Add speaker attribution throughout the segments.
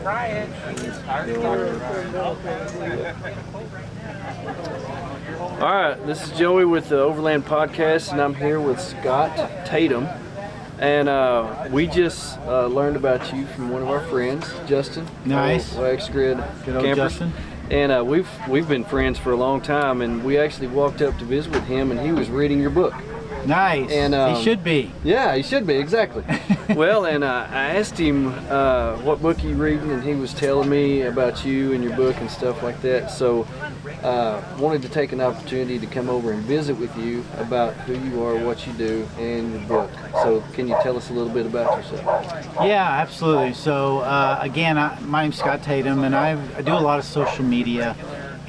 Speaker 1: All right, this is Joey with the Overland Podcast, and I'm here with Scott Tatum. And we just learned about you from one of our friends, Justin.
Speaker 2: Nice.
Speaker 1: Ex-grid camper.
Speaker 2: Justin.
Speaker 1: And we've been friends for a long time, and we actually walked up to visit with him, and he was reading your book.
Speaker 2: Nice.
Speaker 1: And
Speaker 2: he should be.
Speaker 1: Yeah, he should be, exactly. Well, and I asked him what book he reading, and he was telling me about you and your book and stuff like that. So wanted to take an opportunity to come over and visit with you about who you are, what you do, and your book. So can you tell us a little bit about yourself?
Speaker 2: Yeah, absolutely. So again, my name's Scott Tatum, and I do a lot of social media,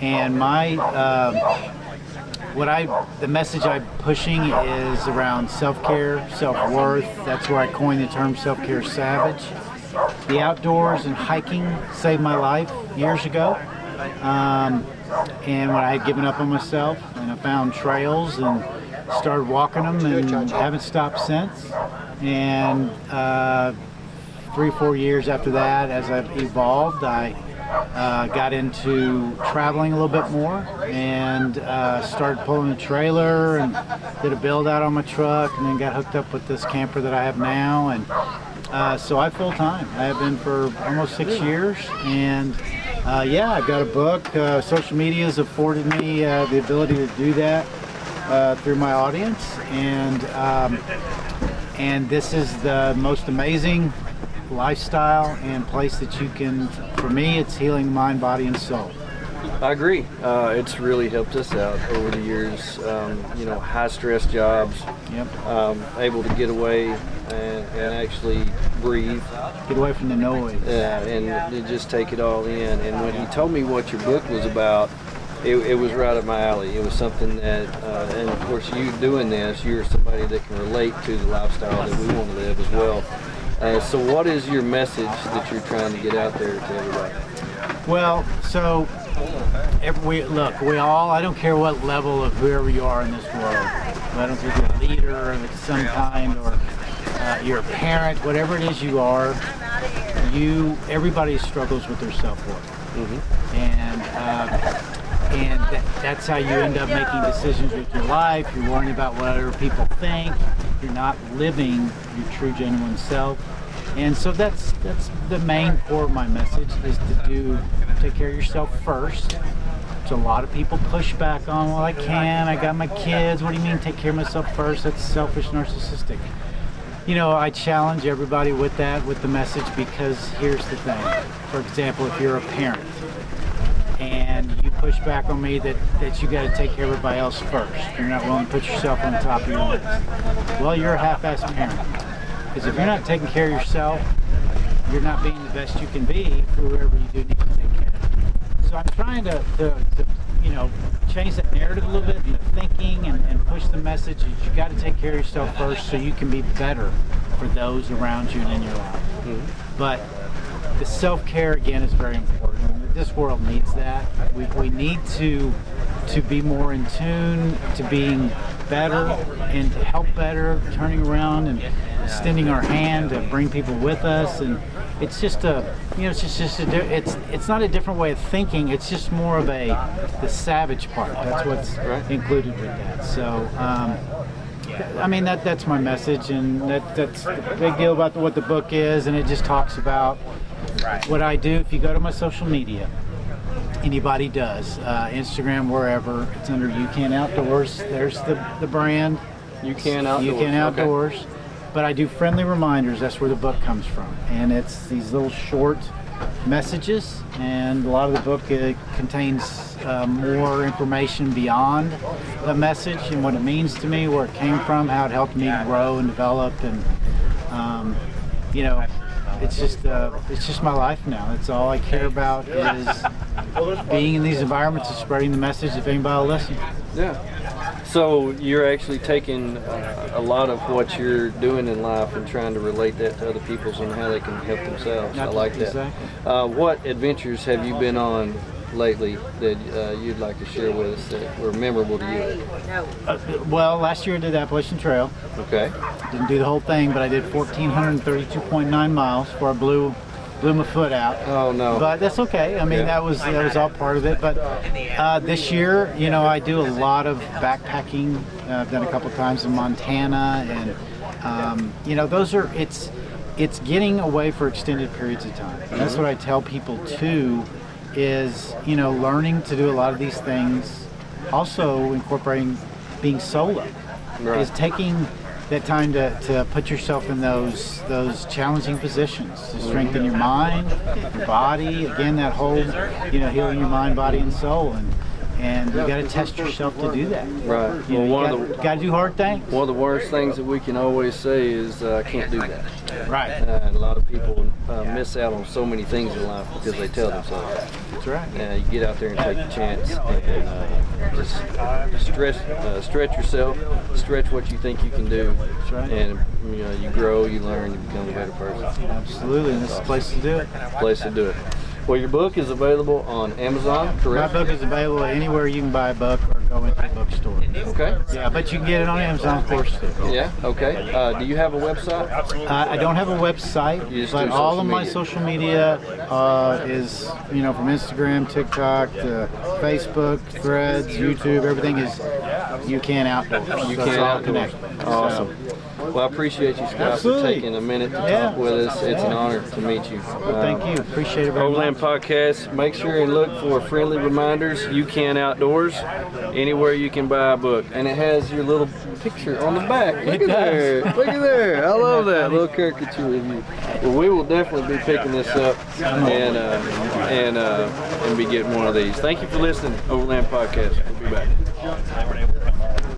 Speaker 2: and the message I'm pushing is around self-care, self-worth. That's where I coined the term self-care savage. The outdoors and hiking saved my life years ago. And when I had given up on myself, and I found trails and started walking them and haven't stopped since. And 3 or 4 years after that, as I've evolved, I got into traveling a little bit more and started pulling a trailer and did a build out on my truck, and then got hooked up with this camper that I have now. And so I full time. I have been for almost 6 years, and yeah, I've got a book. Social media has afforded me the ability to do that through my audience, and this is the most amazing lifestyle and place that you can, for me, it's healing mind, body, and soul.
Speaker 1: I agree. It's really helped us out over the years. High stress jobs.
Speaker 2: Yep.
Speaker 1: Able to get away and actually breathe.
Speaker 2: Get away from the noise.
Speaker 1: Yeah, and just take it all in. And when he told me what your book was about, it was right up my alley. It was something that, and of course, you doing this, you're somebody that can relate to the lifestyle that we want to live as well. So what is your message that you're trying to get out there to everybody?
Speaker 2: Well, so we all, I don't care what level of whoever you are in this world. I don't care if you're a leader of some kind, or you're a parent, whatever it is you are, everybody struggles with their self-worth. Mm-hmm. And that's how you end up making decisions with your life. You're worrying about what other people think. You're not living your true, genuine self. And so that's the main core of my message, is to take care of yourself first. So a lot of people push back on, well, I got my kids. What do you mean take care of myself first? That's selfish, narcissistic. I challenge everybody with the message, because here's the thing. For example, if you're a parent and you push back on me that you got to take care of everybody else first, you're not willing to put yourself on the top of your list, well, you're a half-assed parent. Because if you're not taking care of yourself, you're not being the best you can be for whoever you do need to take care of. So I'm trying to change that narrative a little bit in the thinking, and push the message that you got to take care of yourself first so you can be better for those around you and in your life. Mm-hmm. But the self-care, again, is very important. This world needs that. We need to be more in tune to being better and to help better, turning around and extending our hand to bring people with us. And it's just it's not a different way of thinking. It's just more of the savage part. That's what's included with that. So that's my message, and that's the big deal about what the book is. And it just talks about what I do. If you go to my social media, anybody does, Instagram, wherever, it's under UCAN Outdoors. There's the brand,
Speaker 1: UCAN Outdoors.
Speaker 2: UCAN Outdoors. Okay. But I do friendly reminders. That's where the book comes from, and it's these little short messages. And a lot of the book contains more information beyond the message and what it means to me, where it came from, how it helped me grow and develop, and it's just my life now. That's all I care about, is being in these environments and spreading the message if anybody will listen.
Speaker 1: Yeah. So you're actually taking a lot of what you're doing in life and trying to relate that to other people and how they can help themselves. I like that.
Speaker 2: Exactly.
Speaker 1: What adventures have you been on lately that you'd like to share with us that were memorable to you?
Speaker 2: Well, last year I did the Appalachian Trail.
Speaker 1: Okay.
Speaker 2: Didn't do the whole thing, but I did 1,432.9 miles before I blew blew my foot out.
Speaker 1: Oh no!
Speaker 2: But that's okay. I mean, that was all part of it. But this year, you know, I do a lot of backpacking. I've done a couple times in Montana, and you know, it's getting away for extended periods of time. And that's what I tell people too, is, you know, learning to do a lot of these things. Also incorporating being solo, is taking that time to put yourself in those challenging positions to strengthen your mind, your body. Again, that whole, you know, healing your mind, body, and soul, and you got to test yourself to do that.
Speaker 1: Right.
Speaker 2: You know, you got to do hard things.
Speaker 1: One of the worst things that we can always say is I can't do that.
Speaker 2: Right.
Speaker 1: And a lot of people miss out on so many things in life because they tell themselves that.
Speaker 2: That's right.
Speaker 1: You get out there and take the chance, and just stretch yourself, stretch what you think you can do.
Speaker 2: That's right.
Speaker 1: And you know, you grow, you learn, you become a better person.
Speaker 2: Absolutely, and this is the place to do it.
Speaker 1: Place to do it. Well, your book is available on Amazon, correct?
Speaker 2: My book is available anywhere you can buy a book or go into a bookstore.
Speaker 1: Okay.
Speaker 2: Yeah, but you can get it on Amazon, of course, too.
Speaker 1: Yeah, okay. Do you have a website?
Speaker 2: I don't have a website, but all of my social media is, you know, from Instagram, TikTok, to Facebook, Threads, YouTube, everything is UCAN Outdoors.
Speaker 1: UCAN Outdoors. Awesome. Well, I appreciate you, Scott, for taking a minute to talk with us. It's an honor to meet you.
Speaker 2: Thank you. Appreciate it very much.
Speaker 1: Overland Podcast. Make sure and look for friendly reminders. UCAN Outdoors. Anywhere you can buy a book, and it has your little picture on the back. Look at there. Look at there. I love that little caricature of you. Well, we will definitely be picking this up and be getting one of these. Thank you for listening. Overland Podcast. We'll be back.